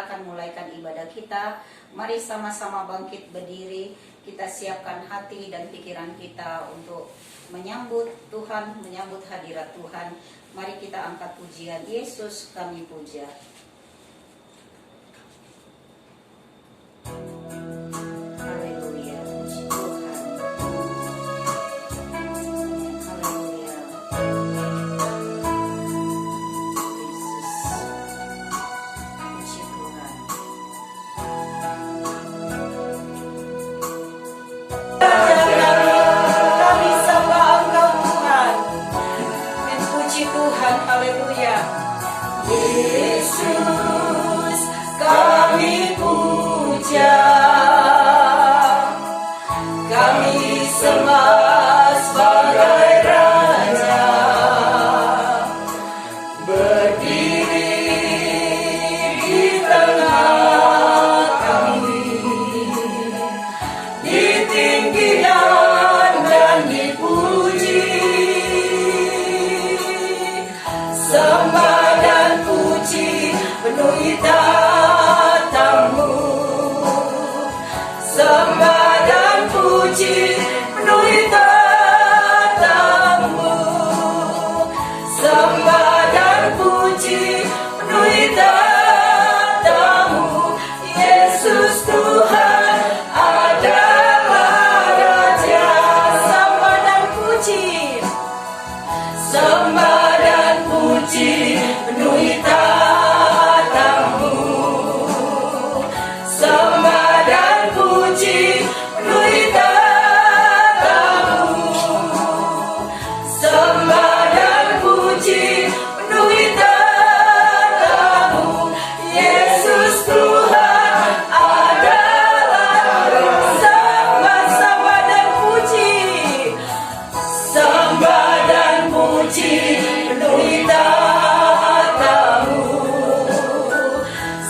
kita akan mulaikan ibadah kita. Mari sama-sama bangkit berdiri, kita siapkan hati dan pikiran kita untuk menyambut Tuhan, menyambut hadirat Tuhan. Mari kita angkat pujian, Yesus kami puja. Haleluya, puji Tuhan. Haleluya. Yesus, puji Tuhan. Kami sembah Engkau Tuhan. Dan puji Tuhan, haleluya. Yesus kami puja, kami sembah sebagai Raja, berdiri di tengah kami, ditinggikan dan dipuji, sembah dan puji penuhi tatamu, sembah dan puji penuhi tatamu, sembah dan puji penuhi tatamu. Yesus Tuhan adalah Raja, sembah dan puji, sembah dan puji penuhi tatamu, sembah dan puji penuhi tatamu, sembah dan puji penuhi tatamu. Yesus Tuhan adalah sembah dan puji, sembah dan puji penuhi tatamu,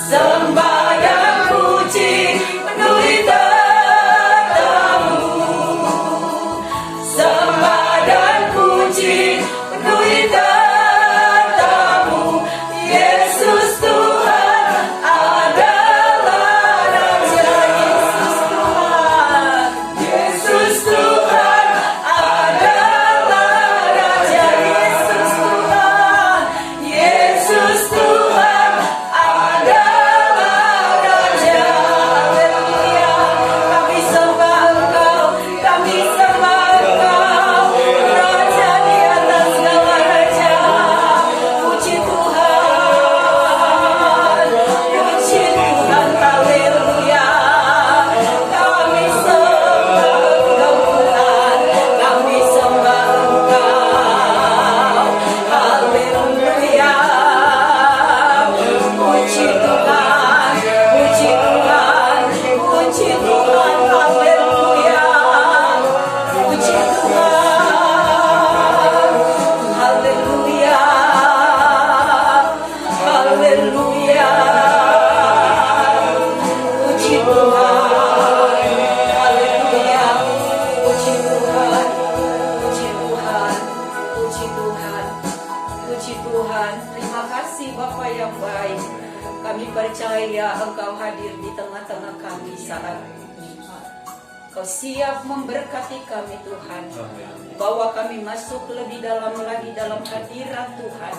sembah dan puji penuhi tatamu, sembah dan puji penuhi tatamu. Yesus Tuhan adalah Raja, Yesus Tuhan, Yesus Tuhan adalah Raja, Yesus Tuhan, Yesus Tuhan adalah Raja. Haleluya, kami sembah Engkau, kami sembah Engkau, Raja di atas segala raja. Puji Tuhan, puji Tuhan, haleluya. Kami sembah Engkau Tuhan, kami sembah Engkau, haleluya. Puji Tuhan, puji Tuhan, puji Tuhan, haleluya. Puji Tuhan, haleluya, haleluya. Puji Tuhan, haleluya. Puji Tuhan, puji Tuhan, puji Tuhan, puji Tuhan. Terima kasih Bapa yang baik. Kami percaya Engkau hadir di tengah-tengah kami saat ini. Kau siap memberkati kami Tuhan. Bawa kami masuk lebih dalam lagi dalam hadirat Tuhan.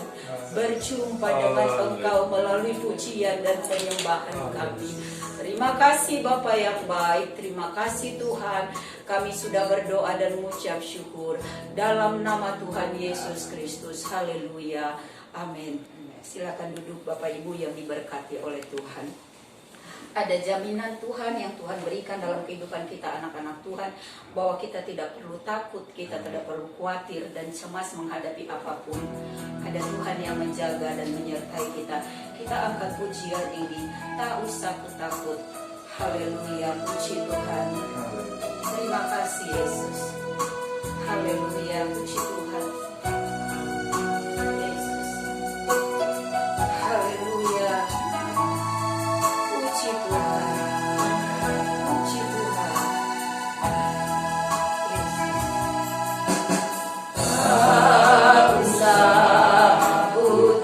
Berjumpa dengan Engkau melalui pujian dan penyembahan kami. Terima kasih Bapa yang baik. Terima kasih Tuhan. Kami sudah berdoa dan mengucap syukur dalam nama Tuhan Yesus Kristus. Haleluya. Amin. Silakan duduk Bapak Ibu yang diberkati oleh Tuhan. Ada jaminan Tuhan yang Tuhan berikan dalam kehidupan kita anak-anak Tuhan, bahwa kita tidak perlu takut, kita tidak perlu khawatir dan cemas menghadapi apapun. Ada Tuhan yang menjaga dan menyertai kita. Kita angkat pujian ini, tak usah takut. Haleluya, puji Tuhan. Terima kasih Yesus. Haleluya, puji Tuhan. Yesus. Haleluya. Puji Tuhan. Puji Tuhan. Yesus. Tak usah takut.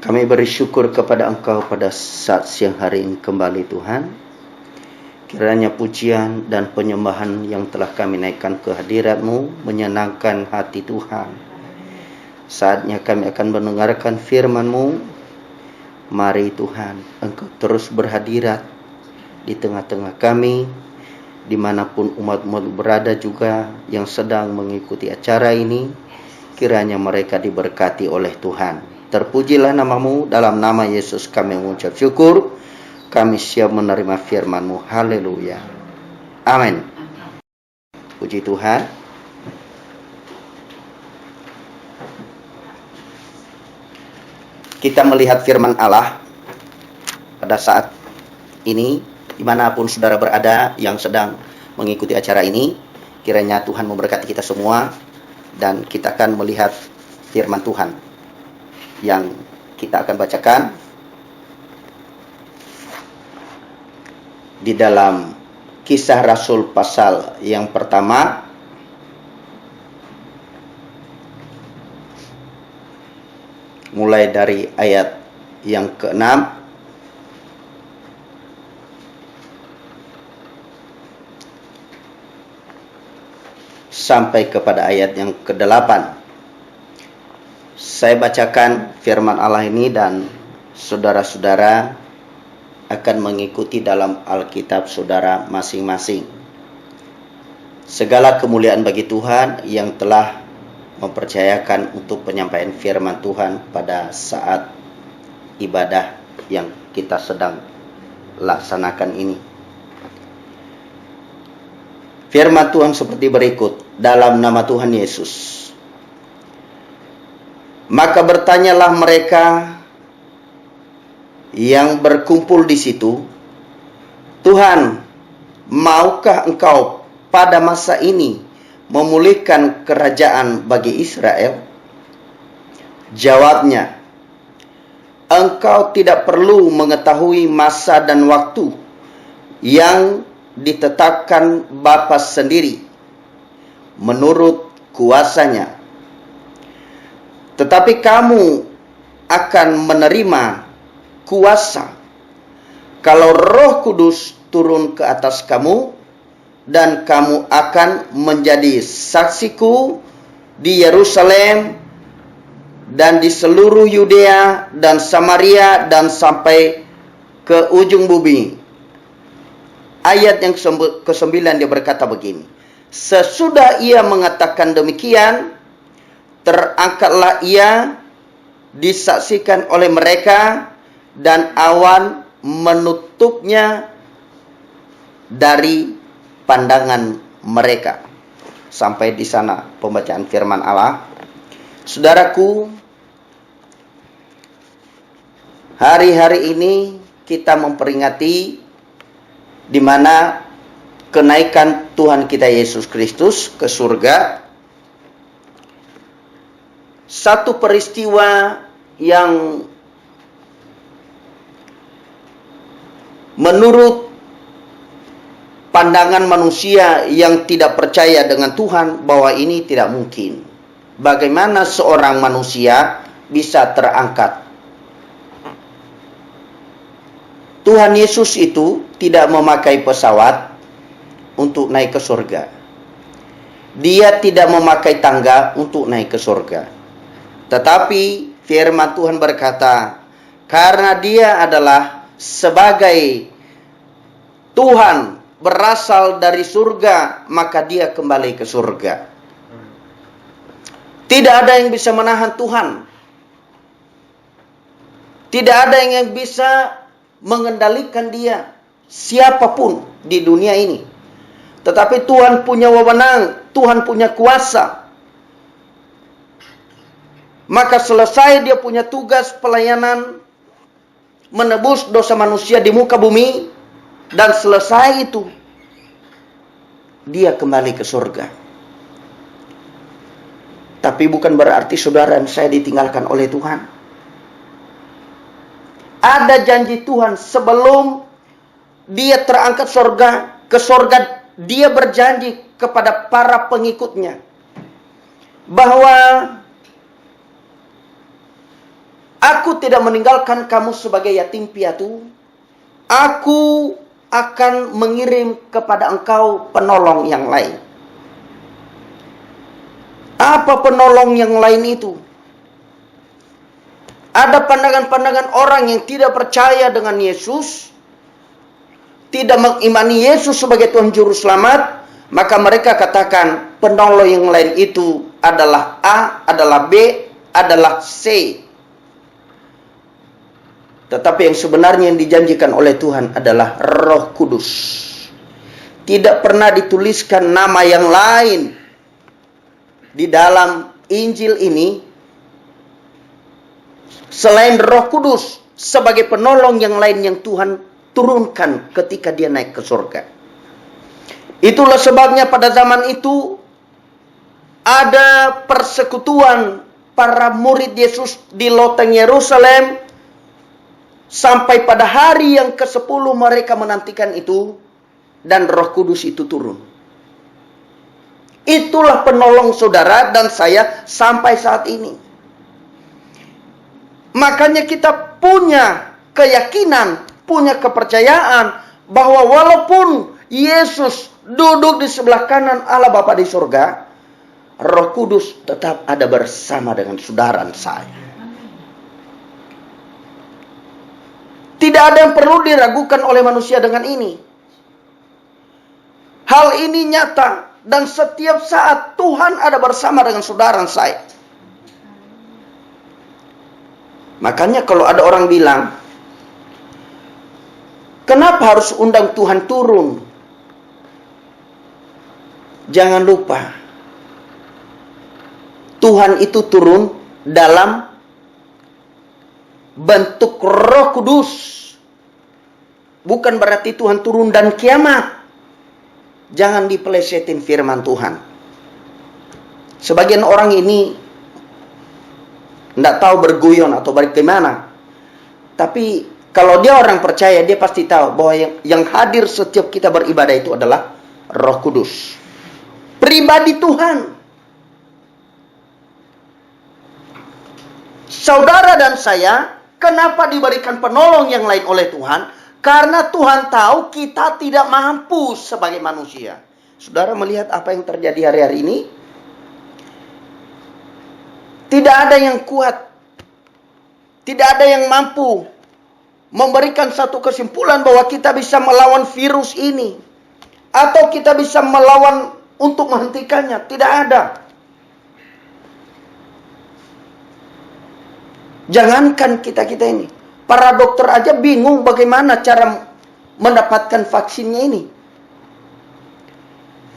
Kami beri syukur kepada Engkau pada saat siang hari ini kembali Tuhan. Kiranya pujian dan penyembahan yang telah kami naikkan ke hadirat-Mu menyenangkan hati Tuhan. Saatnya kami akan mendengarkan firman-Mu. Mari Tuhan, Engkau terus berhadirat di tengah-tengah kami, dimanapun umat-Mu berada juga yang sedang mengikuti acara ini. Kiranya mereka diberkati oleh Tuhan. Terpujilah nama-Mu, dalam nama Yesus kami mengucap syukur. Kami siap menerima firman-Mu. Haleluya. Amin. Puji Tuhan. Kita melihat firman Allah pada saat ini, dimanapun saudara berada yang sedang mengikuti acara ini. Kiranya Tuhan memberkati kita semua, dan kita akan melihat firman Tuhan yang kita akan bacakan di dalam Kisah Rasul pasal yang pertama mulai dari ayat yang ke-6 sampai kepada ayat yang ke-8. Saya bacakan firman Allah ini dan saudara-saudara akan mengikuti dalam Alkitab saudara masing-masing. Segala kemuliaan bagi Tuhan yang telah mempercayakan untuk penyampaian firman Tuhan pada saat ibadah yang kita sedang laksanakan ini. Firman Tuhan seperti berikut, dalam nama Tuhan Yesus. Maka bertanyalah mereka yang berkumpul di situ, Tuhan, maukah Engkau pada masa ini memulihkan kerajaan bagi Israel? Jawabnya, Engkau tidak perlu mengetahui masa dan waktu yang ditetapkan Bapa sendiri menurut kuasanya. Tetapi kamu akan menerima kuasa kalau Roh Kudus turun ke atas kamu, dan kamu akan menjadi saksiku di Yerusalem dan di seluruh Yudea dan Samaria dan sampai ke ujung bumi. Ayat yang ke-9 dia berkata begini, sesudah ia mengatakan demikian, terangkatlah ia disaksikan oleh mereka, dan awan menutupnya dari pandangan mereka. Sampai di sana pembacaan firman Allah. Saudaraku, hari-hari ini kita memperingati di mana kenaikan Tuhan kita Yesus Kristus ke surga. Satu peristiwa yang menurut pandangan manusia yang tidak percaya dengan Tuhan bahwa ini tidak mungkin. Bagaimana seorang manusia bisa terangkat? Tuhan Yesus itu tidak memakai pesawat untuk naik ke surga. Dia tidak memakai tangga untuk naik ke surga. Tetapi firman Tuhan berkata, karena dia adalah sebagai Tuhan berasal dari surga, maka dia kembali ke surga. Tidak ada yang bisa menahan Tuhan. Tidak ada yang bisa mengendalikan dia, siapapun di dunia ini. Tetapi Tuhan punya wewenang, Tuhan punya kuasa. Maka selesai dia punya tugas pelayanan menebus dosa manusia di muka bumi, dan selesai itu dia kembali ke surga. Tapi bukan berarti saudara dan saya ditinggalkan oleh Tuhan. Ada janji Tuhan sebelum dia terangkat ke surga, dia berjanji kepada para pengikutnya bahwa Aku tidak meninggalkan kamu sebagai yatim piatu. Aku akan mengirim kepada engkau penolong yang lain. Apa penolong yang lain itu? Ada pandangan-pandangan orang yang tidak percaya dengan Yesus, tidak mengimani Yesus sebagai Tuhan Juru Selamat, maka mereka katakan penolong yang lain itu adalah A, adalah B, adalah C. Tetapi yang sebenarnya yang dijanjikan oleh Tuhan adalah Roh Kudus. Tidak pernah dituliskan nama yang lain di dalam Injil ini selain Roh Kudus sebagai penolong yang lain yang Tuhan turunkan ketika dia naik ke surga. Itulah sebabnya pada zaman itu ada persekutuan para murid Yesus di loteng Yerusalem. Sampai pada hari yang ke-10 mereka menantikan itu. Dan Roh Kudus itu turun. Itulah penolong saudara dan saya sampai saat ini. Makanya kita punya keyakinan, punya kepercayaan bahwa walaupun Yesus duduk di sebelah kanan Allah Bapa di surga, Roh Kudus tetap ada bersama dengan saudara saya. Tidak ada yang perlu diragukan oleh manusia dengan ini. Hal ini nyata dan setiap saat Tuhan ada bersama dengan saudara saya. Makanya kalau ada orang bilang, kenapa harus undang Tuhan turun? Jangan lupa, Tuhan itu turun dalam bentuk Roh Kudus. Bukan berarti Tuhan turun dan kiamat. Jangan dipelesetin firman Tuhan. Sebagian orang ini tidak tahu berguyon atau bagaimana. Tapi kalau dia orang percaya, dia pasti tahu bahwa yang hadir setiap kita beribadah itu adalah Roh Kudus. Pribadi Tuhan. Saudara dan saya, kenapa diberikan penolong yang lain oleh Tuhan? Karena Tuhan tahu kita tidak mampu sebagai manusia. Saudara melihat apa yang terjadi hari-hari ini? Tidak ada yang kuat. Tidak ada yang mampu memberikan satu kesimpulan bahwa kita bisa melawan virus ini. Atau kita bisa melawan untuk menghentikannya. Tidak ada. Jangankan kita-kita ini. Para dokter aja bingung bagaimana cara mendapatkan vaksinnya ini.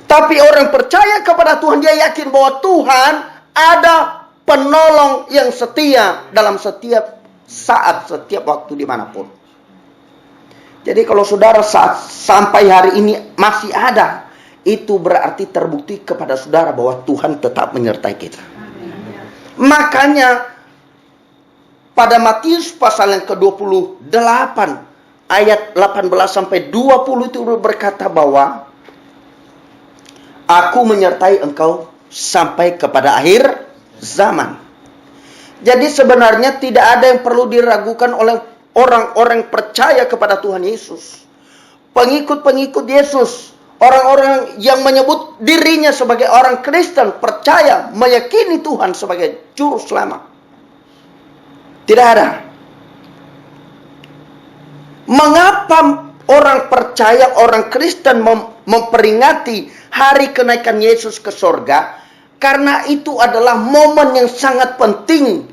Tapi orang percaya kepada Tuhan, dia yakin bahwa Tuhan ada penolong yang setia dalam setiap saat, setiap waktu dimanapun. Jadi kalau saudara sampai hari ini masih ada, itu berarti terbukti kepada saudara bahwa Tuhan tetap menyertai kita. Makanya pada Matius pasal yang ke-28 ayat 18 sampai 20 itu berkata bahwa aku menyertai engkau sampai kepada akhir zaman. Jadi sebenarnya tidak ada yang perlu diragukan oleh orang-orang percaya kepada Tuhan Yesus. Pengikut-pengikut Yesus, orang-orang yang menyebut dirinya sebagai orang Kristen, percaya, meyakini Tuhan sebagai juru selamat. Tidak ada. Mengapa orang percaya, orang Kristen memperingati hari kenaikan Yesus ke sorga? Karena itu adalah momen yang sangat penting,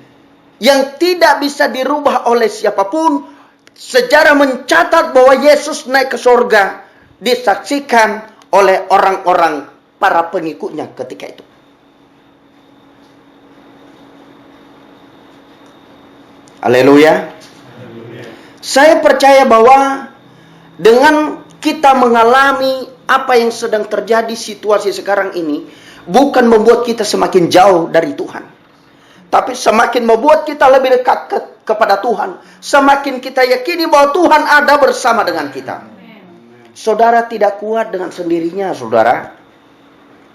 yang tidak bisa dirubah oleh siapapun. Sejarah mencatat bahwa Yesus naik ke sorga, disaksikan oleh orang-orang para pengikutnya ketika itu. Haleluya. Saya percaya bahwa dengan kita mengalami apa yang sedang terjadi situasi sekarang ini, bukan membuat kita semakin jauh dari Tuhan, tapi semakin membuat kita lebih dekat kepada Tuhan. Semakin kita yakini bahwa Tuhan ada bersama dengan kita. Saudara tidak kuat dengan sendirinya, saudara.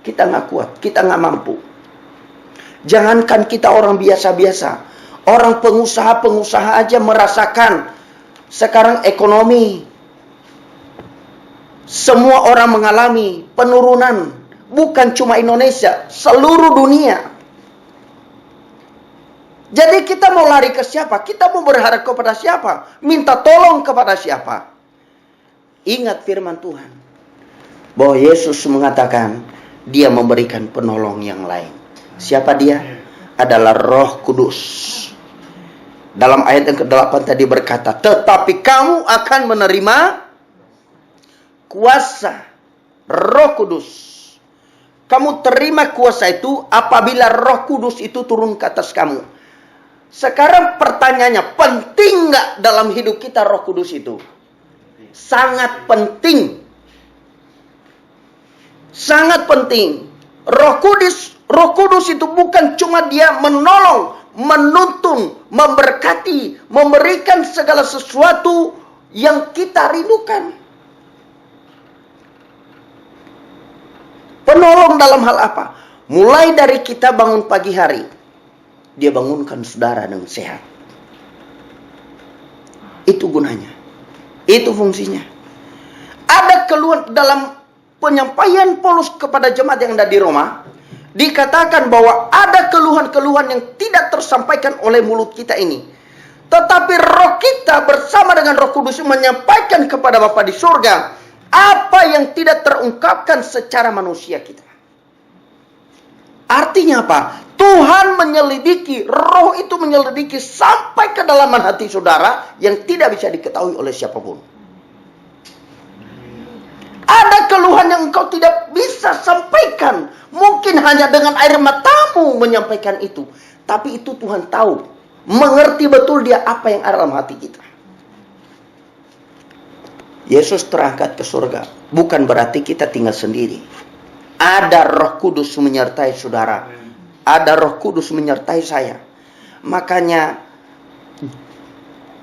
Kita nggak kuat, kita nggak mampu. Jangankan kita orang biasa-biasa, Orang pengusaha-pengusaha aja merasakan sekarang ekonomi. Semua orang mengalami penurunan. Bukan cuma Indonesia, seluruh dunia. Jadi kita mau lari ke siapa? Kita mau berharap kepada siapa? Minta tolong kepada siapa? Ingat firman Tuhan. Bahwa Yesus mengatakan dia memberikan penolong yang lain. Siapa dia? Adalah Roh Kudus. Dalam ayat yang ke-8 tadi berkata, tetapi kamu akan menerima kuasa Roh Kudus. Kamu terima kuasa itu apabila Roh Kudus itu turun ke atas kamu. Sekarang pertanyaannya, penting nggak dalam hidup kita Roh Kudus itu? Sangat penting. Sangat penting. Roh Kudus itu bukan cuma dia menolong, menuntun, memberkati, memberikan segala sesuatu yang kita rindukan. Penolong dalam hal apa? Mulai dari kita bangun pagi hari, dia bangunkan saudara dengan sehat. Itu gunanya. Itu fungsinya. Ada keluhan dalam penyampaian Paulus kepada jemaat yang ada di Roma. Dikatakan bahwa ada keluhan-keluhan yang tidak tersampaikan oleh mulut kita ini. Tetapi roh kita bersama dengan Roh Kudus menyampaikan kepada Bapa di surga apa yang tidak terungkapkan secara manusia kita. Artinya apa? Tuhan menyelidiki, roh itu menyelidiki sampai kedalaman hati saudara yang tidak bisa diketahui oleh siapapun. Ada keluhan yang engkau tidak bisa sampaikan. Mungkin hanya dengan air matamu menyampaikan itu. Tapi itu Tuhan tahu. Mengerti betul dia apa yang ada dalam hati kita. Yesus terangkat ke surga. Bukan berarti kita tinggal sendiri. Ada Roh Kudus menyertai saudara. Ada Roh Kudus menyertai saya. Makanya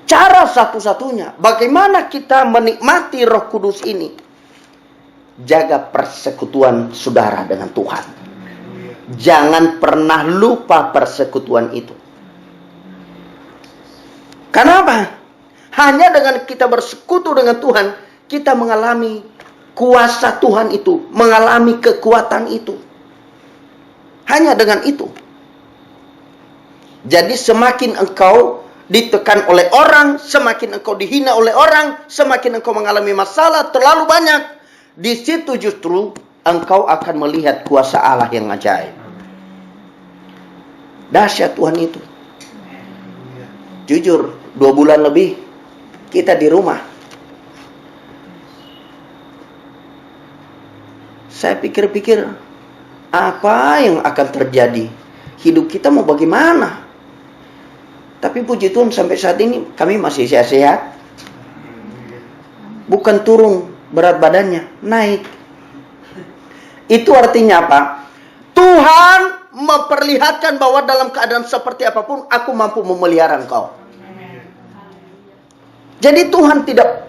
cara satu-satunya bagaimana kita menikmati Roh Kudus ini, jaga persekutuan saudara dengan Tuhan. Jangan pernah lupa persekutuan itu. Kenapa? Hanya dengan kita bersekutu dengan Tuhan, kita mengalami kuasa Tuhan itu, mengalami kekuatan itu. Hanya dengan itu. Jadi semakin engkau ditekan oleh orang, semakin engkau dihina oleh orang, semakin engkau mengalami masalah terlalu banyak, di situ justru engkau akan melihat kuasa Allah yang ajaib. Dahsyat Tuhan itu. Jujur, 2 bulan lebih kita di rumah. Saya pikir-pikir, apa yang akan terjadi? Hidup kita mau bagaimana? Tapi puji Tuhan sampai saat ini kami masih sehat-sehat. Bukan turun berat badannya, naik. Itu artinya apa? Tuhan memperlihatkan bahwa dalam keadaan seperti apapun aku mampu memelihara engkau. Jadi Tuhan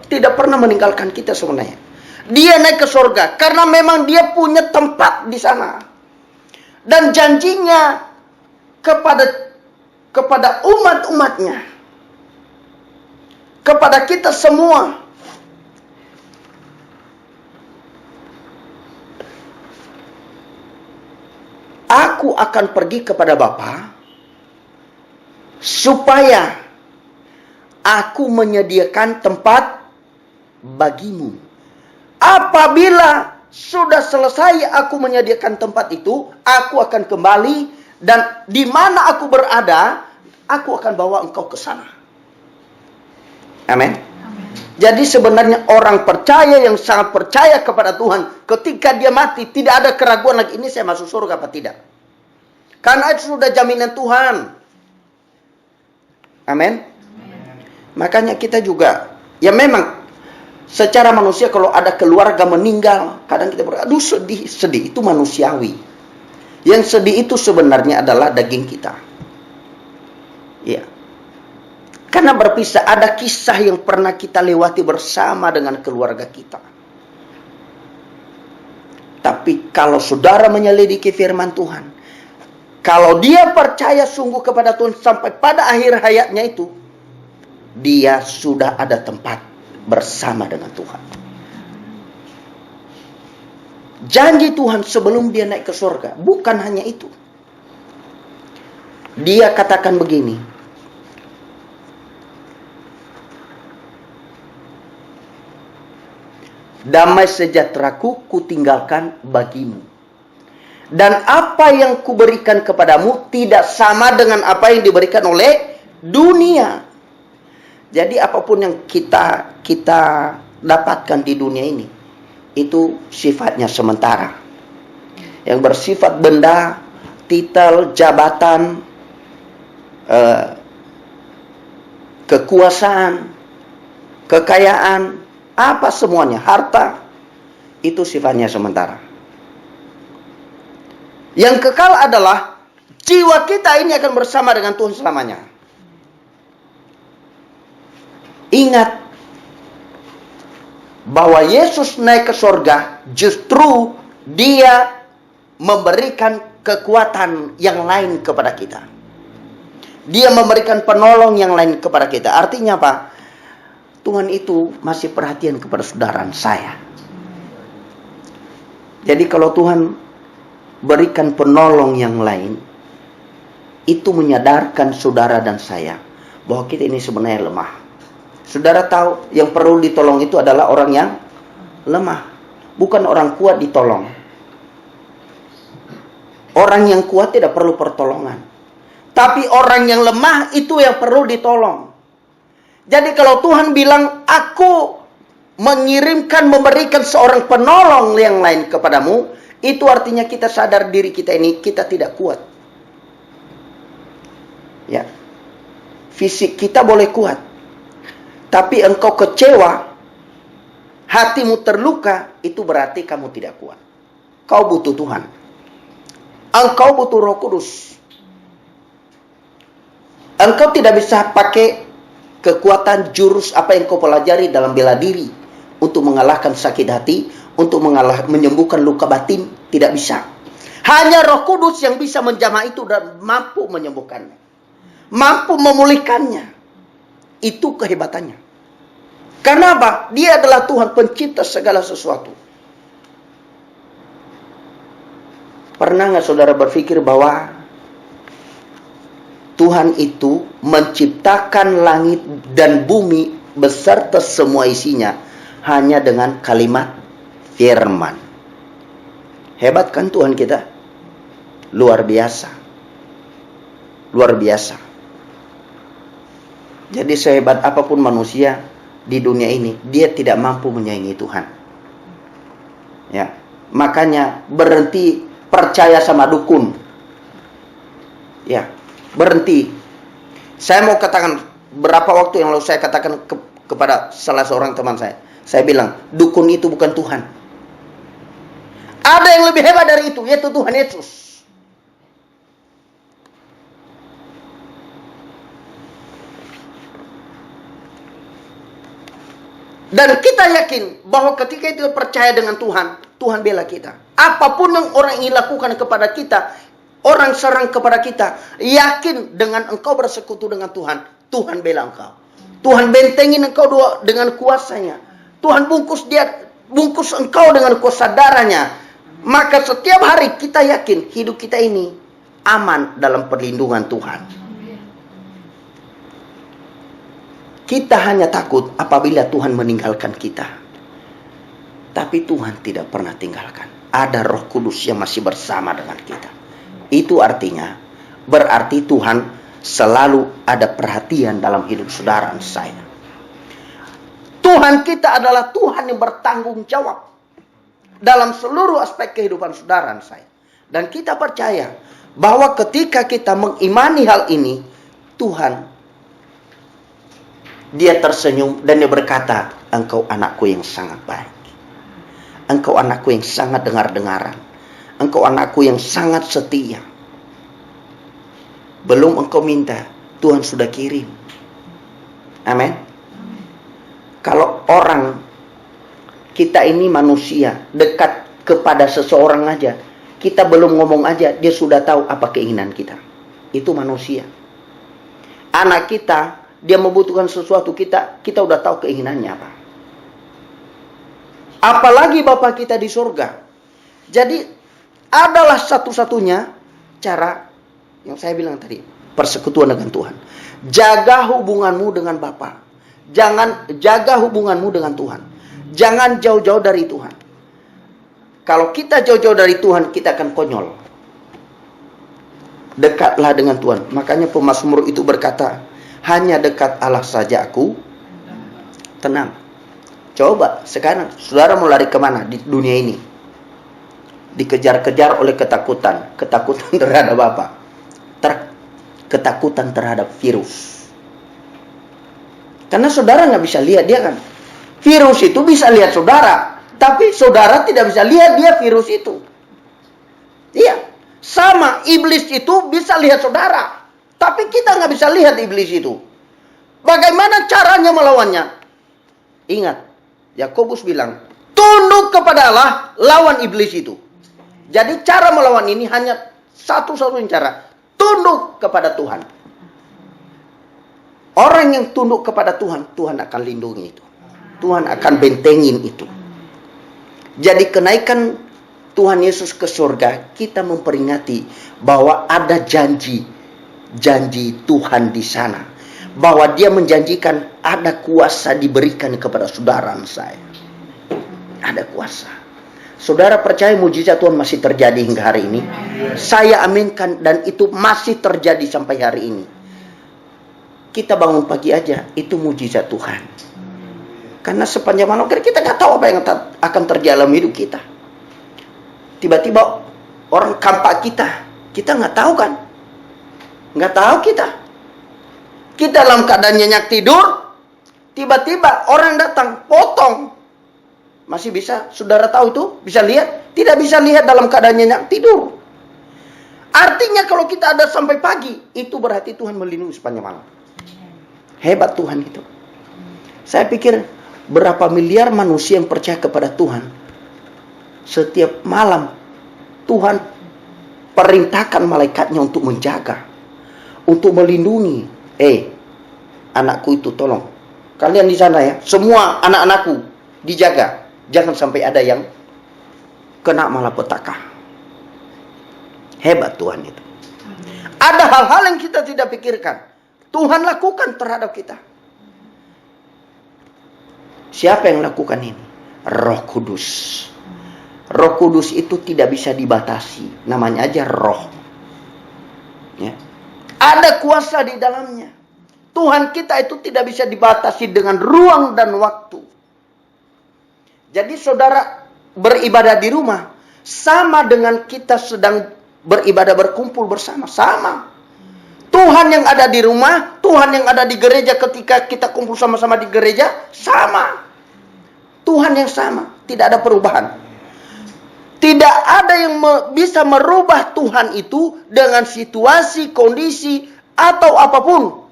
tidak pernah meninggalkan kita sebenarnya. Dia naik ke surga karena memang dia punya tempat di sana. Dan janjinya kepada umat-umatnya, kepada kita semua, aku akan pergi kepada Bapa supaya aku menyediakan tempat bagimu. Apabila sudah selesai aku menyediakan tempat itu, aku akan kembali dan di mana aku berada, aku akan bawa engkau ke sana. Amin. Jadi sebenarnya orang percaya yang sangat percaya kepada Tuhan, ketika dia mati tidak ada keraguan lagi, ini saya masuk surga apa tidak. Karena itu sudah jaminan Tuhan. Amin. Makanya kita juga, ya memang secara manusia kalau ada keluarga meninggal, kadang kita berkata, aduh sedih, itu manusiawi. Yang sedih itu sebenarnya adalah daging kita. Ya. Karena berpisah, ada kisah yang pernah kita lewati bersama dengan keluarga kita. Tapi kalau saudara menyelidiki firman Tuhan, Kalau dia percaya sungguh kepada Tuhan sampai pada akhir hayatnya itu, dia sudah ada tempat bersama dengan Tuhan. Janji Tuhan sebelum dia naik ke surga bukan hanya itu. Dia katakan begini, damai sejahteraku kutinggalkan bagimu, dan apa yang kuberikan kepadamu tidak sama dengan apa yang diberikan oleh dunia. Jadi apapun yang kita dapatkan di dunia ini, itu sifatnya sementara. Yang bersifat benda, titel, jabatan, kekuasaan, kekayaan, apa semuanya, harta, itu sifatnya sementara. Yang kekal adalah jiwa kita ini akan bersama dengan Tuhan selamanya. Ingat bahwa Yesus naik ke surga, justru dia memberikan kekuatan yang lain kepada kita. Dia memberikan penolong yang lain kepada kita. Artinya apa? Tuhan itu masih perhatian kepada saudara saya. Jadi kalau Tuhan berikan penolong yang lain, itu menyadarkan saudara dan saya bahwa kita ini sebenarnya lemah. Saudara tahu yang perlu ditolong itu adalah orang yang lemah, bukan orang kuat ditolong. Orang yang kuat tidak perlu pertolongan, tapi orang yang lemah itu yang perlu ditolong. Jadi kalau Tuhan bilang, aku mengirimkan, memberikan seorang penolong yang lain kepadamu, itu artinya kita sadar diri kita ini, kita tidak kuat. Ya, fisik kita boleh kuat, tapi engkau kecewa, hatimu terluka, itu berarti kamu tidak kuat. Kau butuh Tuhan. Engkau butuh Roh Kudus. Engkau tidak bisa pakai kekuatan jurus apa yang kau pelajari dalam bela diri untuk mengalahkan sakit hati, untuk menyembuhkan luka batin. Tidak bisa. Hanya Roh Kudus yang bisa menjamah itu dan mampu menyembuhkannya, mampu memulihkannya. Itu kehebatannya. Kenapa? Dia adalah Tuhan pencipta segala sesuatu. Pernah nggak saudara berpikir bahwa Tuhan itu menciptakan langit dan bumi beserta semua isinya hanya dengan kalimat firman? Hebat kan Tuhan kita? Luar biasa. Luar biasa. Jadi sehebat apapun manusia di dunia ini, dia tidak mampu menyaingi Tuhan. Ya, makanya berhenti percaya sama dukun. Ya, berhenti. Saya mau katakan, berapa waktu yang lalu saya katakan kepada salah seorang teman saya bilang, dukun itu bukan Tuhan. Ada yang lebih hebat dari itu, yaitu Tuhan Yesus. Dan kita yakin bahwa ketika itu percaya dengan Tuhan, Tuhan bela kita. Apapun yang orang ingin lakukan kepada kita, orang serang kepada kita, yakin dengan engkau bersekutu dengan Tuhan, Tuhan bela engkau. Tuhan bentengin engkau dengan kuasanya. Tuhan bungkus engkau dengan kuasa darahnya. Maka setiap hari kita yakin hidup kita ini aman dalam perlindungan Tuhan. Kita hanya takut apabila Tuhan meninggalkan kita. Tapi Tuhan tidak pernah tinggalkan. Ada Roh Kudus yang masih bersama dengan kita. Itu artinya, berarti Tuhan selalu ada perhatian dalam hidup saudara dan saya. Tuhan kita adalah Tuhan yang bertanggung jawab dalam seluruh aspek kehidupan saudara dan saya. Dan kita percaya bahwa ketika kita mengimani hal ini, Tuhan, Dia tersenyum dan Dia berkata, engkau anakku yang sangat baik. Engkau anakku yang sangat dengar-dengaran. Engkau anakku yang sangat setia. Belum engkau minta, Tuhan sudah kirim. Amin. Kalau orang, kita ini manusia, dekat kepada seseorang aja, Kita belum ngomong aja, dia sudah tahu apa keinginan kita. Itu manusia. Anak kita, dia membutuhkan sesuatu, kita udah tahu keinginannya apa. Apalagi Bapa kita di surga. Jadi adalah satu-satunya cara yang saya bilang tadi, persekutuan dengan Tuhan. Jaga hubunganmu dengan Bapa. Jangan jaga hubunganmu dengan Tuhan. Jangan jauh-jauh dari Tuhan. Kalau kita jauh-jauh dari Tuhan, kita akan konyol. Dekatlah dengan Tuhan. Makanya pemazmur itu berkata, hanya dekat Allah saja aku tenang. Coba sekarang saudara mau lari kemana di dunia ini? Dikejar-kejar oleh ketakutan. Ketakutan terhadap apa? Ketakutan terhadap virus. Karena saudara nggak bisa lihat dia kan. Virus itu bisa lihat saudara. Tapi saudara tidak bisa lihat dia virus itu. Iya. Sama, iblis itu bisa lihat saudara. Tapi kita nggak bisa lihat iblis itu. Bagaimana caranya melawannya? Ingat, Yakobus bilang, tunduk kepada Allah, lawan iblis itu. Jadi cara melawan ini hanya satu-satunya cara. Tunduk kepada Tuhan. Orang yang tunduk kepada Tuhan, Tuhan akan lindungi itu. Tuhan akan bentengin itu. Jadi kenaikan Tuhan Yesus ke surga, kita memperingati bahwa ada janji Tuhan di sana. Bahwa dia menjanjikan ada kuasa diberikan kepada saudara saya. Ada kuasa. Saudara percaya mujizat Tuhan masih terjadi hingga hari ini? Saya aminkan dan itu masih terjadi sampai hari ini. Kita bangun pagi aja, itu mujizat Tuhan. Karena sepanjang malam kita nggak tahu apa yang akan terjadi dalam hidup kita. Tiba-tiba orang kampak kita nggak tahu kan? Nggak tahu kita. Kita dalam keadaan nyenyak tidur, tiba-tiba orang datang, potong. Masih bisa, saudara tahu itu? Bisa lihat? Tidak bisa lihat dalam keadaan nyenyak tidur. Artinya kalau kita ada sampai pagi, itu berarti Tuhan melindungi sepanjang malam. Hebat Tuhan itu. Saya pikir berapa miliar manusia yang percaya kepada Tuhan. Setiap malam Tuhan perintahkan malaikatnya untuk menjaga, untuk melindungi. Anakku itu tolong. Kalian di sana ya, semua anak-anakku dijaga. Jangan sampai ada yang kena malapetaka. Hebat Tuhan itu. Ada hal-hal yang kita tidak pikirkan. Tuhan lakukan terhadap kita. Siapa yang lakukan ini? Roh Kudus. Roh Kudus itu tidak bisa dibatasi. Namanya aja roh. Ya. Ada kuasa di dalamnya. Tuhan kita itu tidak bisa dibatasi dengan ruang dan waktu. Jadi saudara beribadah di rumah sama dengan kita sedang beribadah berkumpul bersama. Sama. Tuhan yang ada di rumah, Tuhan yang ada di gereja ketika kita kumpul sama-sama di gereja, sama. Tuhan yang sama, tidak ada perubahan. Tidak ada yang bisa merubah Tuhan itu dengan situasi, kondisi, atau apapun.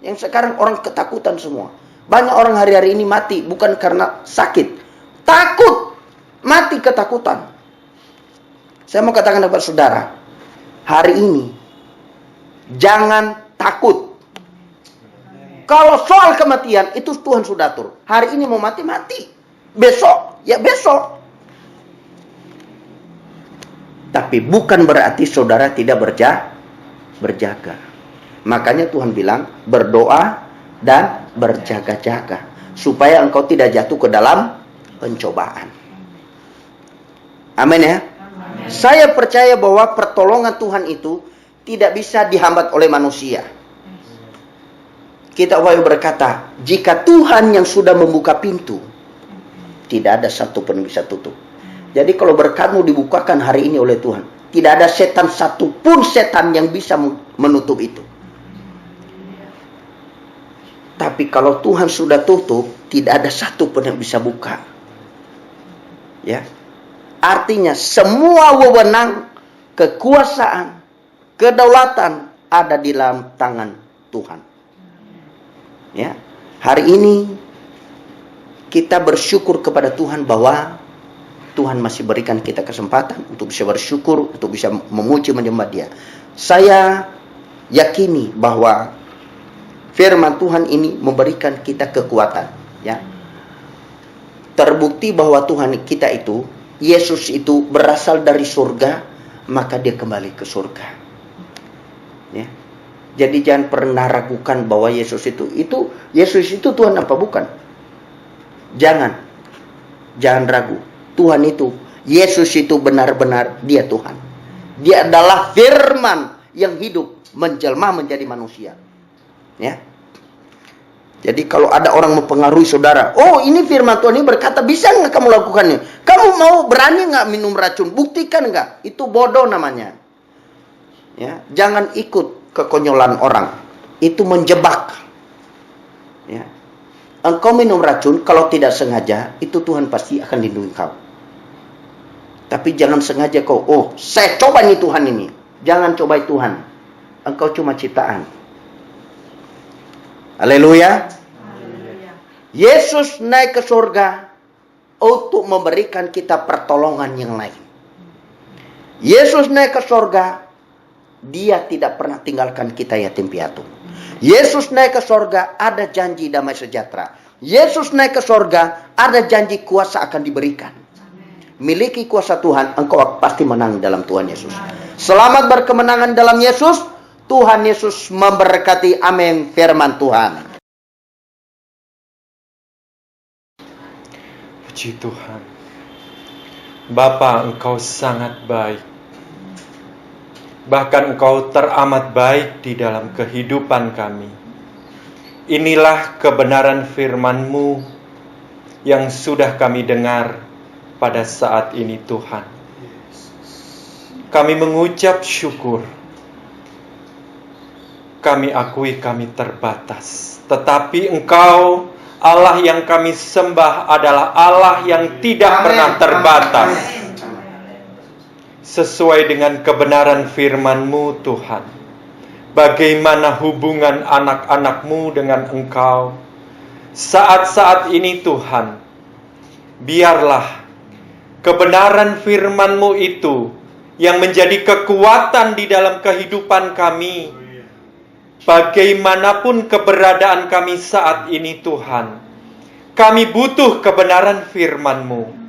Yang sekarang orang ketakutan semua. Banyak orang hari-hari ini mati bukan karena sakit. Takut. Mati ketakutan. Saya mau katakan kepada saudara. Hari ini. Jangan takut. Kalau soal kematian itu Tuhan sudah atur. Hari ini mau mati, mati. Besok, ya besok. Tapi bukan berarti saudara tidak berjaga. Makanya Tuhan bilang berdoa dan berjaga-jaga. Supaya engkau tidak jatuh ke dalam pencobaan. Amin ya. Amin. Saya percaya bahwa pertolongan Tuhan itu tidak bisa dihambat oleh manusia. Kita berkata, jika Tuhan yang sudah membuka pintu, tidak ada satu pun yang bisa tutup. Jadi kalau berkatmu dibukakan hari ini oleh Tuhan, tidak ada setan satupun setan yang bisa menutup itu. Tapi kalau Tuhan sudah tutup, tidak ada satu pun yang bisa buka. Ya. Artinya semua wewenang, kekuasaan, kedaulatan ada di dalam tangan Tuhan. Ya. Hari ini kita bersyukur kepada Tuhan bahwa Tuhan masih berikan kita kesempatan untuk bisa bersyukur, untuk bisa memuji menyembah Dia. Saya yakini bahwa firman Tuhan ini memberikan kita kekuatan, ya. Terbukti bahwa Tuhan kita itu, Yesus itu berasal dari surga, maka Dia kembali ke surga. Ya. Jadi jangan pernah ragukan bahwa Yesus itu Tuhan apa bukan? Jangan ragu. Tuhan itu, Yesus itu benar-benar Dia Tuhan. Dia adalah firman yang hidup menjelma menjadi manusia. Ya. Jadi kalau ada orang mempengaruhi saudara, oh ini firman Tuhan ini berkata, bisa nggak kamu lakukannya? Kamu mau berani nggak minum racun? Buktikan nggak? Itu bodoh namanya. Ya, jangan ikut kekonyolan orang. Itu menjebak. Ya. Engkau minum racun, kalau tidak sengaja, itu Tuhan pasti akan lindungi kau. Tapi jangan sengaja kau, oh saya coba nih Tuhan ini. Jangan coba Tuhan. Engkau cuma ciptaan. Haleluya. Yesus naik ke surga untuk memberikan kita pertolongan yang lain. Yesus naik ke surga, Dia tidak pernah tinggalkan kita yatim piatu. Yesus naik ke surga, ada janji damai sejahtera. Yesus naik ke surga, ada janji kuasa akan diberikan. Miliki kuasa Tuhan, engkau pasti menang dalam Tuhan Yesus. Selamat berkemenangan dalam Yesus. Tuhan Yesus memberkati. Amin. Firman Tuhan. Puji Tuhan. Bapa, Engkau sangat baik. Bahkan Engkau teramat baik di dalam kehidupan kami. Inilah kebenaran firman-Mu yang sudah kami dengar pada saat ini, Tuhan. Kami mengucap syukur. Kami akui kami terbatas. Tetapi Engkau, Allah yang kami sembah adalah Allah yang tidak pernah terbatas. Sesuai dengan kebenaran firman-Mu, Tuhan. Bagaimana hubungan anak-anak-Mu dengan Engkau. Saat-saat ini, Tuhan, biarlah kebenaran firman-Mu itu yang menjadi kekuatan di dalam kehidupan kami. Bagaimanapun keberadaan kami saat ini, Tuhan, kami butuh kebenaran firman-Mu.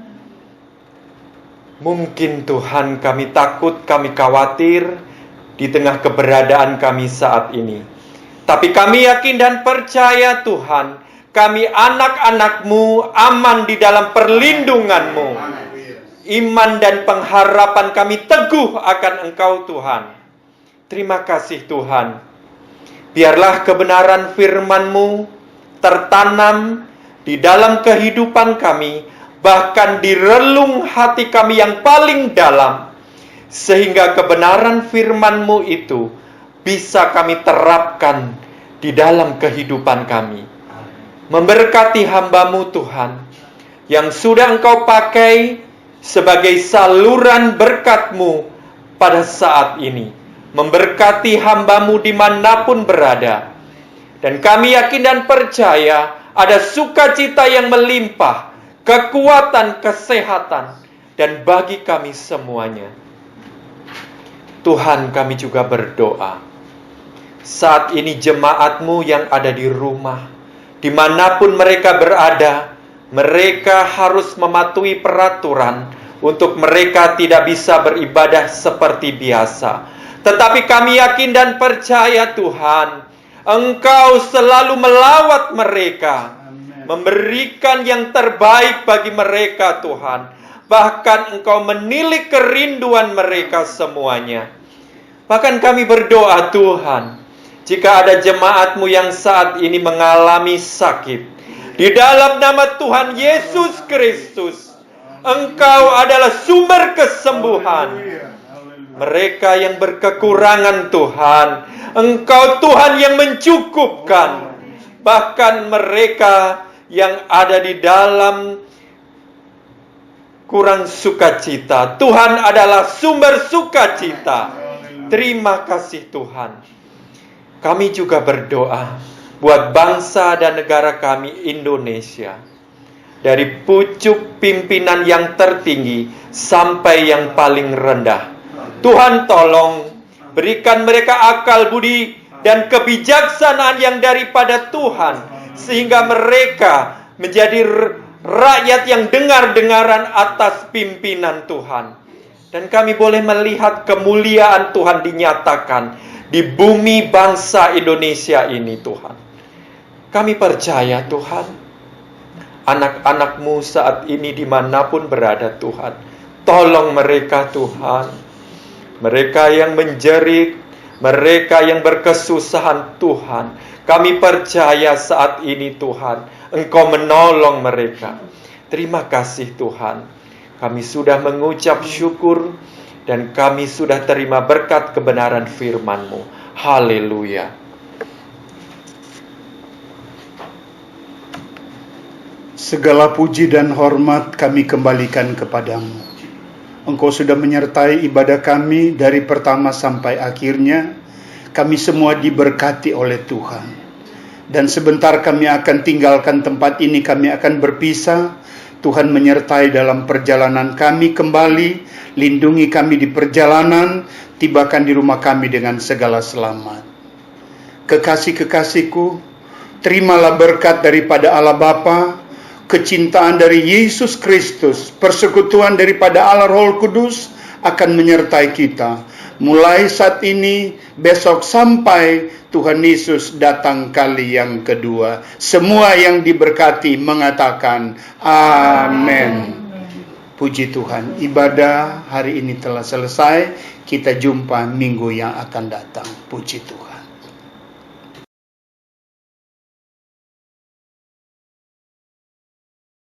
Mungkin Tuhan kami takut, kami khawatir di tengah keberadaan kami saat ini. Tapi kami yakin dan percaya, Tuhan, kami anak-anak-Mu aman di dalam perlindungan-Mu. Iman dan pengharapan kami teguh akan Engkau, Tuhan. Terima kasih, Tuhan. Biarlah kebenaran firman-Mu tertanam di dalam kehidupan kami, bahkan di relung hati kami yang paling dalam, sehingga kebenaran firman-Mu itu bisa kami terapkan di dalam kehidupan kami. Memberkati hamba-Mu, Tuhan, yang sudah Engkau pakai sebagai saluran berkat-Mu pada saat ini. Memberkati hamba-Mu dimanapun berada. Dan kami yakin dan percaya ada sukacita yang melimpah, kekuatan, kesehatan, dan bagi kami semuanya. Tuhan, kami juga berdoa. Saat ini jemaat-Mu yang ada di rumah, dimanapun mereka berada, mereka harus mematuhi peraturan untuk mereka tidak bisa beribadah seperti biasa. Tetapi kami yakin dan percaya, Tuhan, Engkau selalu melawat mereka, memberikan yang terbaik bagi mereka, Tuhan. Bahkan Engkau menilik kerinduan mereka semuanya. Bahkan kami berdoa, Tuhan, jika ada jemaat-Mu yang saat ini mengalami sakit, di dalam nama Tuhan Yesus Kristus, Engkau adalah sumber kesembuhan. Mereka yang berkekurangan, Tuhan, Engkau Tuhan yang mencukupkan. Bahkan mereka yang ada di dalam kurang sukacita, Tuhan adalah sumber sukacita. Terima kasih, Tuhan. Kami juga berdoa buat bangsa dan negara kami, Indonesia. dari pucuk pimpinan yang tertinggi sampai yang paling rendah. Tuhan tolong berikan mereka akal budi dan kebijaksanaan yang daripada Tuhan, sehingga mereka menjadi rakyat yang dengar-dengaran atas pimpinan Tuhan. Dan kami boleh melihat kemuliaan Tuhan dinyatakan di bumi bangsa Indonesia ini, Tuhan. Kami percaya, Tuhan, anak-anak-Mu saat ini dimanapun berada, Tuhan. Tolong mereka, Tuhan. Mereka yang menjerit, mereka yang berkesusahan, Tuhan. Kami percaya saat ini, Tuhan, Engkau menolong mereka. Terima kasih, Tuhan. Kami sudah mengucap syukur dan kami sudah terima berkat kebenaran firman-Mu. Haleluya. Segala puji dan hormat kami kembalikan kepadamu. Engkau sudah menyertai ibadah kami dari pertama sampai akhirnya. Kami semua diberkati oleh Tuhan. Dan sebentar kami akan tinggalkan tempat ini, kami akan berpisah. Tuhan menyertai dalam perjalanan kami kembali, lindungi kami di perjalanan, tibakan di rumah kami dengan segala selamat. Kekasih-kekasihku, terimalah berkat daripada Allah Bapa, kecintaan dari Yesus Kristus, persekutuan daripada Allah Roh Kudus akan menyertai kita. Mulai saat ini, besok sampai Tuhan Yesus datang kali yang kedua. Semua yang diberkati mengatakan amin. Puji Tuhan, ibadah hari ini telah selesai. Kita jumpa minggu yang akan datang. Puji Tuhan.